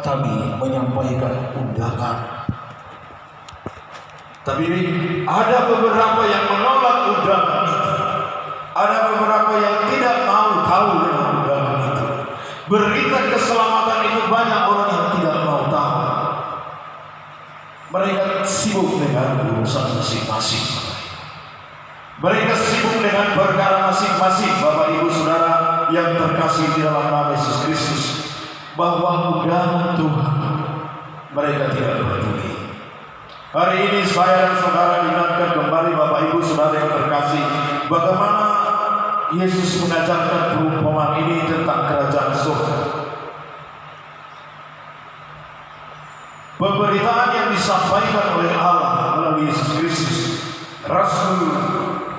kami menyampaikan undangan. Tapi ada beberapa yang menolak undangan itu. Ada beberapa yang tidak mau tahu dengan undangan itu. Berita keselamatan itu banyak orang yang tidak mau tahu. Mereka sibuk dengan urusan masing-masing. Mereka sibuk dengan perkara masing-masing. Bapak Ibu Saudara yang terkasih di dalam nama Yesus Kristus, bahwa undangan Tuhan mereka tidak peduli. Hari ini saya dan saudara ingatkan kembali Bapak Ibu Saudara yang terkasih, bagaimana Yesus mengajarkan perumpamaan ini tentang kerajaan surga. Pemberitaan yang disampaikan oleh Allah melalui Yesus Kristus. Rasul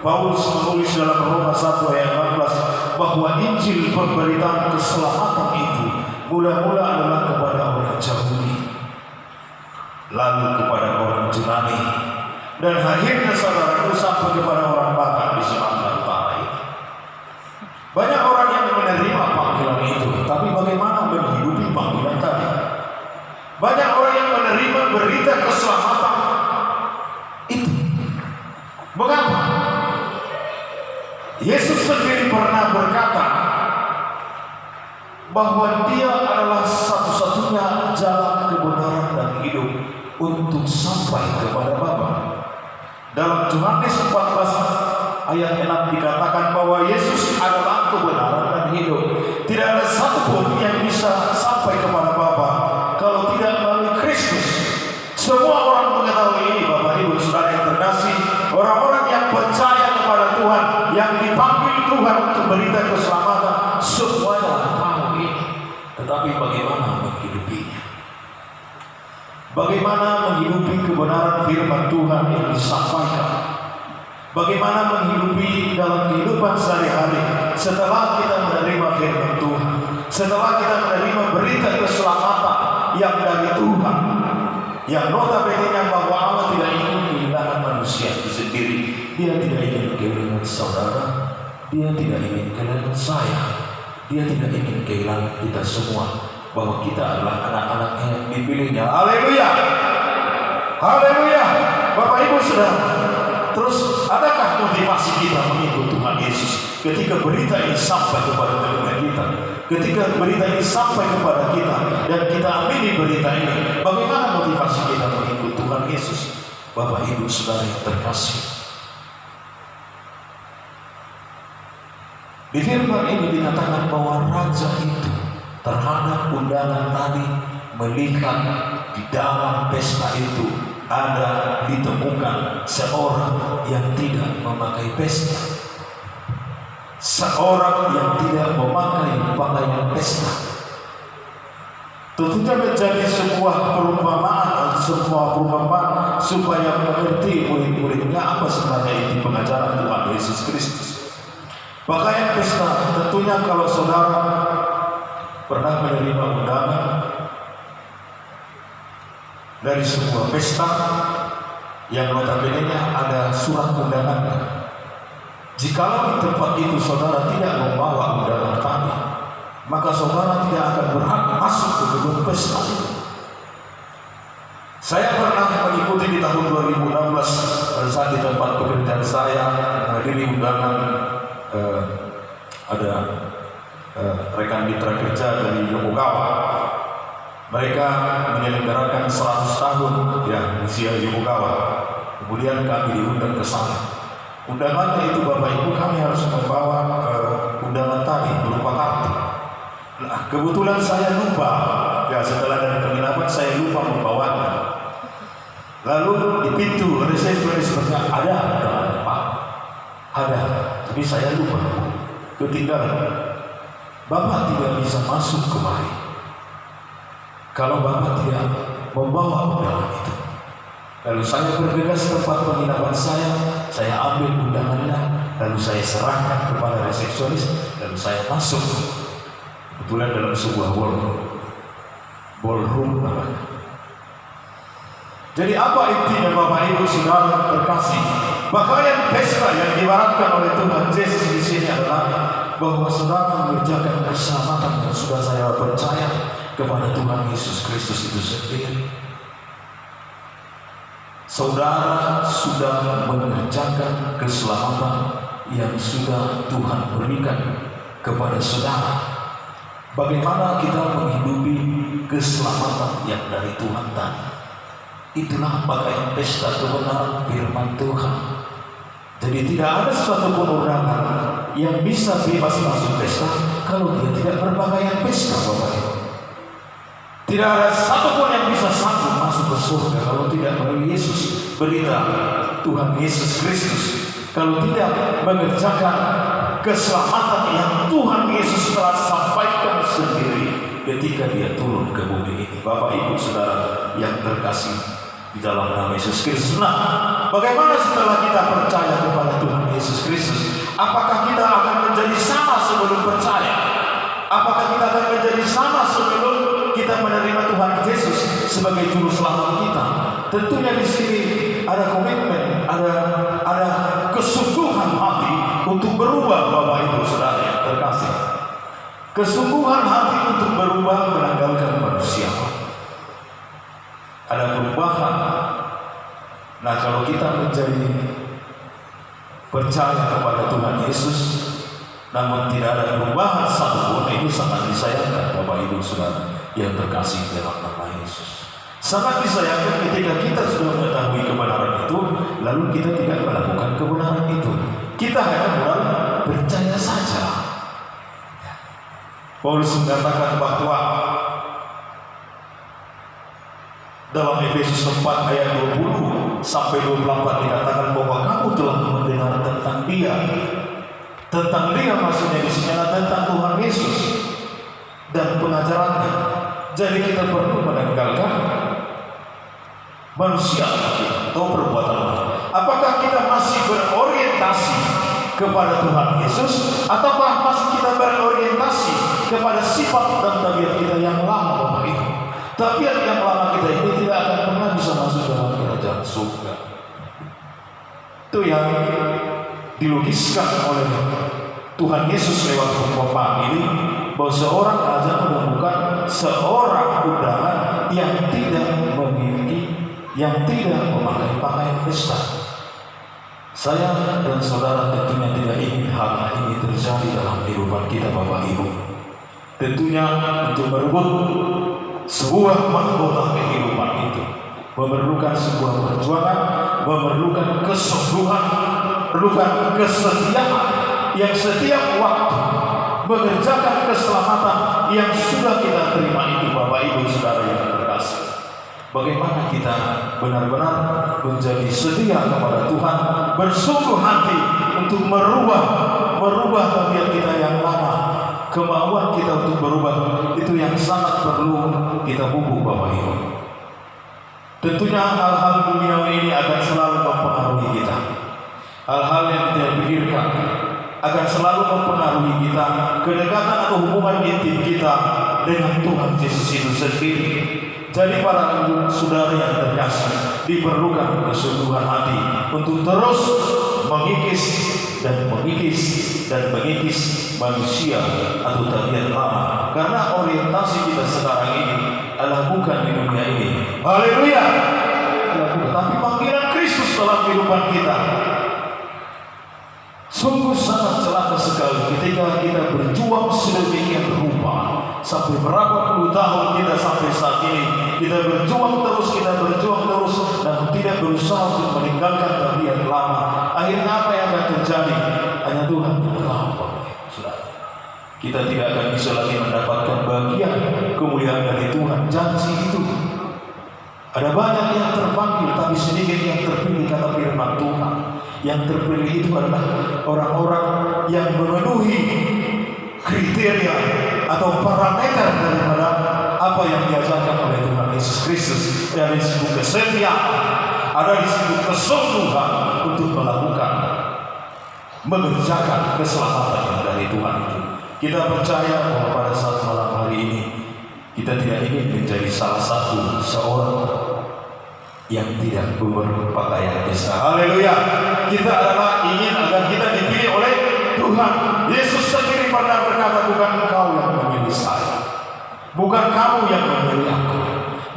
Paulus menulis dalam Roma 1 ayat 14 bahwa Injil pemberitaan keselamatan itu mula-mula adalah kepada orang Yahudi, lalu kepada orang Yunani, dan akhirnya saudaraku sampai kepada orang Batak di Sumatera Utara itu. Banyak orang yang menerima panggilan itu, tapi bagaimana menghidupi panggilan tadi? Banyak orang yang menerima berita keselamatan itu. Mengapa? Yesus sendiri pernah berkata bahwa Dia adalah satu-satunya jalan kebenaran dan hidup untuk sampai kepada Bapa. Dalam Yohanes 14 ayat 6 dikatakan bahwa Yesus adalah kebenaran dan hidup. Tidak ada satupun yang bisa sampai kepada Bapa kalau tidak melalui Kristus. Semua orang mengetahui ini, Bapak Ibu Saudara yang terkasih. Orang-orang yang percaya kepada Tuhan, yang dipanggil Tuhan untuk berita keselamatan, semuanya tahu ini. Tetapi bagaimana menghidupinya? Bagaimana menghidupi kebenaran firman Tuhan yang disampaikan? Bagaimana menghidupi dalam kehidupan sehari-hari setelah kita menerima firman Tuhan, setelah kita menerima berita keselamatan yang dari Tuhan, yang notabene bahwa Allah tidak ingin kehilangan manusia itu sendiri. Dia tidak ingin kehilangan saudara, Dia tidak ingin kehilangan saya, Dia tidak ingin kehilangan kita semua, bahwa kita adalah anak-anaknya yang dipilihnya. Haleluya, haleluya. Bapak Ibu Saudara, terus adakah motivasi kita mengikut Tuhan Yesus ketika berita ini sampai kepada telinga kita, ketika berita ini sampai kepada kita dan kita amini berita ini? Bagaimana motivasi kita mengikut Tuhan Yesus? Bapak Ibu Saudara yang terkasih, di firman ini dikatakan bahwa raja itu terhadap undangan tadi melihat di dalam pesta itu ada ditemukan seorang yang tidak memakai pesta, seorang yang tidak memakai pakaian pesta. Tentunya menjadi sebuah perumpamaan, supaya mengerti murid-muridnya apa sebenarnya itu pengajaran Tuhan Yesus Kristus. Pakaian pesta, tentunya kalau saudara pernah menerima undangan dari sebuah pesta yang notabene-nya ada surat undangannya. Jikalau di tempat itu saudara tidak membawa undangan tadi, maka saudara tidak akan berhak masuk ke gedung pesta itu. Saya pernah mengikuti di tahun 2016 pada saat di tempat pekerjaan saya menghadiri undangan ada rekan mitra kerja dari Yokogawa. Mereka menyelenggarakan 100 tahun ya usia Yokogawa. Kemudian kami diundang ke sana. Undangannya itu Bapak Ibu, kami harus membawa undangan tadi berupa kartu. Nah, kebetulan saya lupa. Ya, setelah dari penginapan saya lupa membawanya. Lalu di pintu resepsionis berkata, ada undangan Pak? Ada, tapi saya lupa, ketinggalan. Bapak tidak bisa masuk kemari kalau Bapak tidak membawa undangan itu. Lalu saya bergegas tempat penginapan saya ambil undangannya, lalu saya serahkan kepada resepsionis, lalu saya masuk. Kebetulan dalam sebuah ballroom namanya. Jadi apa intinya Bapak Ibu Saudara terkasih? Pakaian pesta yang diibaratkan oleh Tuhan Yesus di sini adalah bahwa saudara mengerjakan keselamatan yang sudah saya percaya kepada Tuhan Yesus Kristus itu sendiri. Saudara sudah mengerjakan keselamatan yang sudah Tuhan berikan kepada saudara. Bagaimana kita menghidupi keselamatan yang dari Tuhan tadi? Itulah pakaian pesta kebenaran firman Tuhan. Jadi tidak ada suatu undangan yang bisa bebas masuk pesta kalau dia tidak berpakaian pesta, Bapak Ibu. Tidak ada satupun yang bisa sanggup masuk ke surga kalau tidak melalui Yesus, berita Tuhan Yesus Kristus. Kalau tidak mengerjakan keselamatan yang Tuhan Yesus telah sampaikan sendiri ketika dia turun ke bumi ini. Bapak Ibu Saudara yang terkasih di dalam nama Yesus Kristus. Nah, bagaimana setelah kita percaya kepada Tuhan Yesus Kristus? Apakah kita akan menjadi sama sebelum percaya? Apakah kita akan menjadi sama sebelum kita menerima Tuhan Yesus sebagai juru selamat kita? Tentunya di sini ada komitmen, ada kesungguhan hati untuk berubah, Bapak Ibu Saudara yang terkasih. Kesungguhan hati untuk berubah menanggalkan manusia. Ada perubahan. Nah, kalau kita menjadi percaya kepada Tuhan Yesus namun tidak ada perubahan satupun, itu sangat disayangkan, Bapak Ibu Saudara yang terkasih dalam nama Yesus. Sangat disayangkan ketika kita sudah mengetahui kebenaran itu lalu kita tidak melakukan kebenaran itu. Kita hanya mulai percaya saja. Paulus mengatakan bahwa dalam Efesus 4 ayat 20 sampai 24 dikatakan bahwa kamu telah mendengar tentang Dia. Tentang Dia maksudnya di sini adalah tentang Tuhan Yesus dan pengajarannya. Jadi kita perlu meninggalkan manusia atau perbuatan. Apakah kita masih berorientasi kepada Tuhan Yesus ataukah masih kita berorientasi kepada sifat dan tabiat kita yang lama, Bapak Ibu? Tabiat yang lama kita ini tidak akan pernah bisa masuk dalam kerajaan surga. Itu yang dilukiskan oleh Tuhan Yesus lewat perumpamaan ini, bahwa seorang raja menemukan seorang undangan yang tidak memiliki, yang tidak memakai pakaian pesta. Saya dan saudara tentunya tidak ingin hal ini terjadi dalam kehidupan kita, Bapak Ibu. Tentunya untuk merebut sebuah mahkota kehidupan itu memerlukan sebuah perjuangan, memerlukan kesungguhan, memerlukan kesetiaan yang setiap waktu mengerjakan keselamatan yang sudah kita terima itu, Bapak Ibu Saudara yang terkasih. Bagaimana kita benar-benar menjadi setia kepada Tuhan, bersungguh hati untuk merubah tabiat kita yang lama. Kemauan kita untuk berubah itu yang sangat perlu kita pupuk, Bapak Ibu. Tentunya hal-hal dunia ini akan selalu mempengaruhi kita. Hal-hal yang kita pikirkan akan selalu mempengaruhi kita, kedekatan atau hubungan intim kita dengan Tuhan Yesus itu sendiri. Jadi para saudara yang terkasih, diperlukan kesungguhan hati untuk terus mengikis manusia atau tabiat lama. Karena orientasi kita sekarang ini adalah bukan di dunia ini. Haleluya. Tapi panggilan Kristus dalam kehidupan kita sungguh sangat celaka sekali ketika kita berjuang sedemikian rupa. Sampai berapa puluh tahun kita sampai saat ini kita berjuang terus dan tidak berusaha untuk meninggalkan tabiat lama. Akhirnya apa yang akan terjadi? Hanya Tuhan yang tahu. Kita tidak akan bisa lagi mendapatkan bagian kemuliaan dari Tuhan. Janji itu. Ada banyak yang terpanggil tapi sedikit yang terpilih, kata firman Tuhan. Yang terpilih itu adalah orang-orang yang memenuhi kriteria atau parameter daripada apa yang diajarkan oleh Tuhan Yesus Kristus. Dari segi kesetiaan, ada di segi kesungguhan untuk mengerjakan keselamatan yang dari Tuhan itu. Kita percaya bahwa pada saat malam hari ini kita tidak ingin menjadi salah satu seorang yang tidak berpakaian pesta. Haleluya. Kita adalah ingin agar kita dipilih oleh Tuhan Yesus sendiri. pernah berkata, bukan engkau yang memilih saya, bukan kamu yang memilih aku,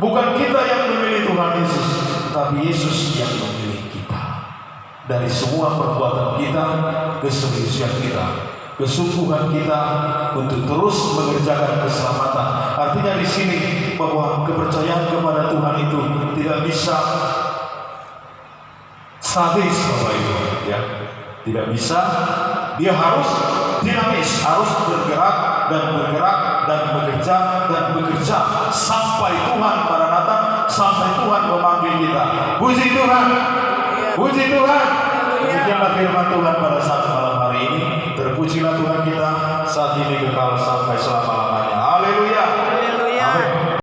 bukan kita yang memilih Tuhan Yesus, tapi Yesus yang memilih kita. Dari semua perbuatan kita, keseriusan kita, kesungguhan kita untuk terus mengerjakan keselamatan. Artinya di sini bahwa kepercayaan kepada Tuhan itu tidak bisa statis, Bapak Ibu, ya. Tidak bisa, dia harus dinamis, harus bergerak dan bergerak dan bekerja dan bekerja sampai Tuhan Maranatha, sampai Tuhan memanggil kita. Puji Tuhan, puji Tuhan. Demikianlah firman Tuhan pada saat malam hari ini. Terpujilah Tuhan kita saat ini kekal sampai selama-lamanya. Haleluya.